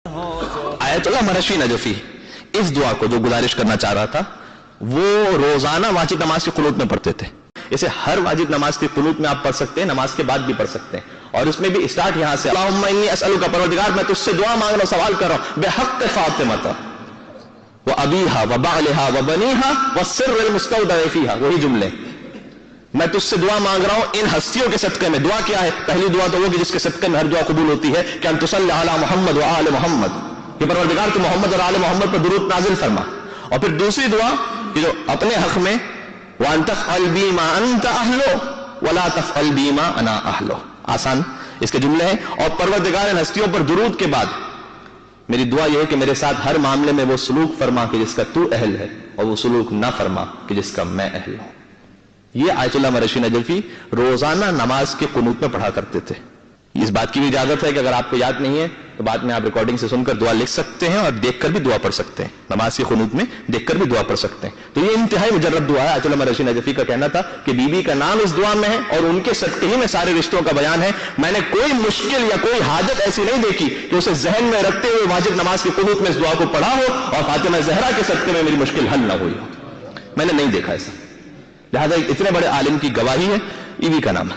आयत उल्लाह मरशी नजफी इस दुआ को जो गुजारिश करना चाह रहा था वो रोजाना वाजिब नमाज के कुनूत में पढ़ते थे। इसे हर वाजिब नमाज के कुनूत में आप पढ़ सकते हैं, नमाज के बाद भी पढ़ सकते हैं। और उसमें भी स्टार्ट यहां से, अल्लाहुम्मा इन्नी अस्अलुका, परवरदिगार मैं तुझसे दुआ मांग रहा हूं, सवाल कर रहा हूं, बेहक़्क़ फ़ातिमा व अबीहा व बालिहा व बनीहा व सिर्रिल मुस्तौदअ फीहा, वही जुमले, मैं तुझसे दुआ मांग रहा हूं इन हस्तियों के सदक़े में। दुआ क्या है? पहली दुआ तो वो कि जिसके सदक़े में हर दुआ कबूल होती है कि अंतुसल्ली अला मोहम्मद व आले मोहम्मद, कि परवरदिगार तू मोहम्मद और आले मोहम्मद पर दुरूद नाजिल फरमा। और फिर दूसरी दुआ कि जो अपने हक में, व अन तफ़अल बीमा अंत अहलो वला तफ़अल बीमा अना अहलो, आसान इसके जुमले हैं। और परवरदिगार इन हस्तियों पर दुरूद के बाद मेरी दुआ यह है कि मेरे साथ हर मामले में वो सलूक फरमा कि जिसका तू अहल है, और वो सलूक ना फरमा कि जिसका मैं अहल हूं। ये आयतुल्लाह मरशी नजफी रोजाना नमाज के कुनूत में पढ़ा करते थे। इस बात की भी इजाजत है कि अगर आपको याद नहीं है तो बाद में आप रिकॉर्डिंग से सुनकर दुआ लिख सकते हैं और देखकर भी दुआ पढ़ सकते हैं। नमाज के कुनूत में देखकर भी दुआ पढ़ सकते हैं। तो ये इंतहाई मुजर्रद दुआ है। आयतुल्लाह मरशी नजफी का कहना था कि बीबी का नाम इस दुआ में है और उनके सदके ही में सारे रिश्तों का बयान है। मैंने कोई मुश्किल या कोई हाजत ऐसी नहीं देखी कि उसे जहन में रखते हुए वाजिब नमाज के कुनूत में इस दुआ को पढ़ा हो और फातिमा ज़हरा के सदके में मेरी मुश्किल हल ना हुई हो। मैंने नहीं देखा ऐसा। लिहाजा इतने बड़े आलिम की गवाही है, ईवी का नाम है।